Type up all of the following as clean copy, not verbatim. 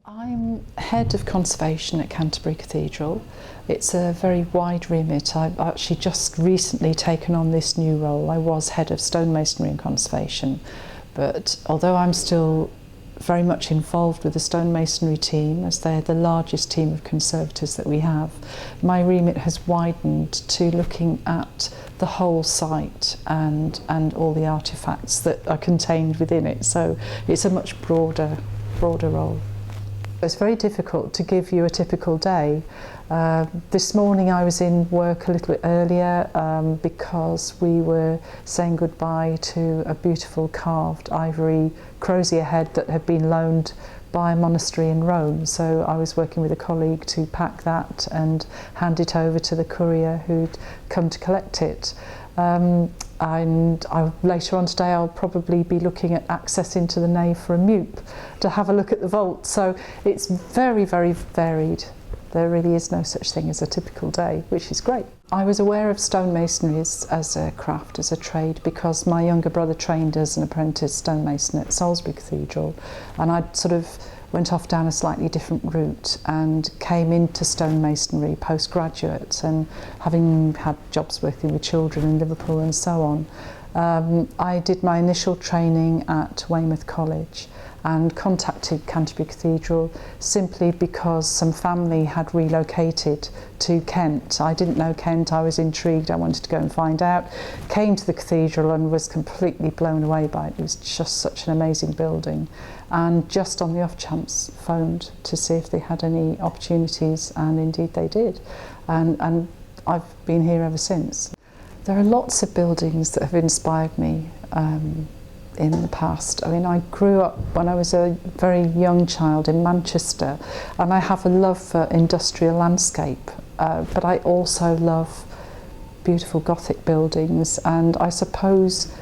I'm head of conservation at Canterbury Cathedral. It's a very wide remit. I've actually just recently taken on this new role. I was head of stonemasonry and conservation, but although I'm still very much involved with the stonemasonry team, as they're the largest team of conservators that we have, my remit has widened to looking at the whole site and all the artefacts that are contained within it. So it's a much broader role. It's very difficult to give you a typical day. This morning I was in work a little bit earlier because we were saying goodbye to a beautiful carved ivory crozier head that had been loaned by a monastery in Rome. So I was working with a colleague to pack that and hand it over to the courier who'd come to collect it. And later on today I'll probably be looking at accessing to the nave for a MUP to have a look at the vault. So it's very, very varied. There really is no such thing as a typical day, which is great. I was aware of stonemasonry as a craft, as a trade, because my younger brother trained as an apprentice stonemason at Salisbury Cathedral, and I sort of went off down a slightly different route and came into stonemasonry postgraduate, and having had jobs working with children in Liverpool and so on, I did my initial training at Weymouth College and contacted Canterbury Cathedral simply because some family had relocated to Kent. I didn't know Kent, I was intrigued, I wanted to go and find out. Came to the cathedral and was completely blown away by it. It was just such an amazing building. And just on the off chance phoned to see if they had any opportunities, and indeed they did. And I've been here ever since. There are lots of buildings that have inspired me in the past. I mean, I grew up when I was a very young child in Manchester, and I have a love for industrial landscape, but I also love beautiful Gothic buildings. And I suppose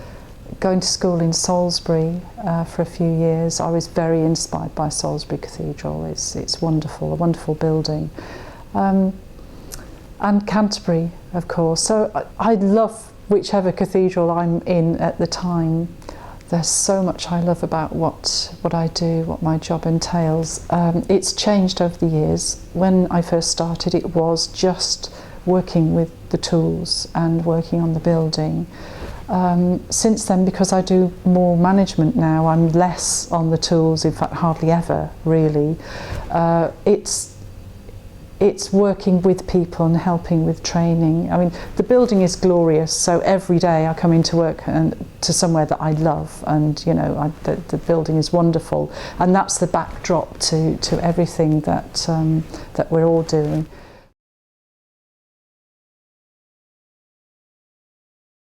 going to school in Salisbury for a few years, I was very inspired by Salisbury Cathedral. It's wonderful, a wonderful building. And Canterbury, of course. So I love whichever cathedral I'm in at the time. There's so much I love about what I do, what my job entails. It's changed over the years. When I first started, it was just working with the tools and working on the building. Since then, because I do more management now, I'm less on the tools, in fact hardly ever really. It's working with people and helping with training. I mean, the building is glorious, so every day I come into work and to somewhere that I love, and you know, the building is wonderful, and that's the backdrop to everything that we're all doing.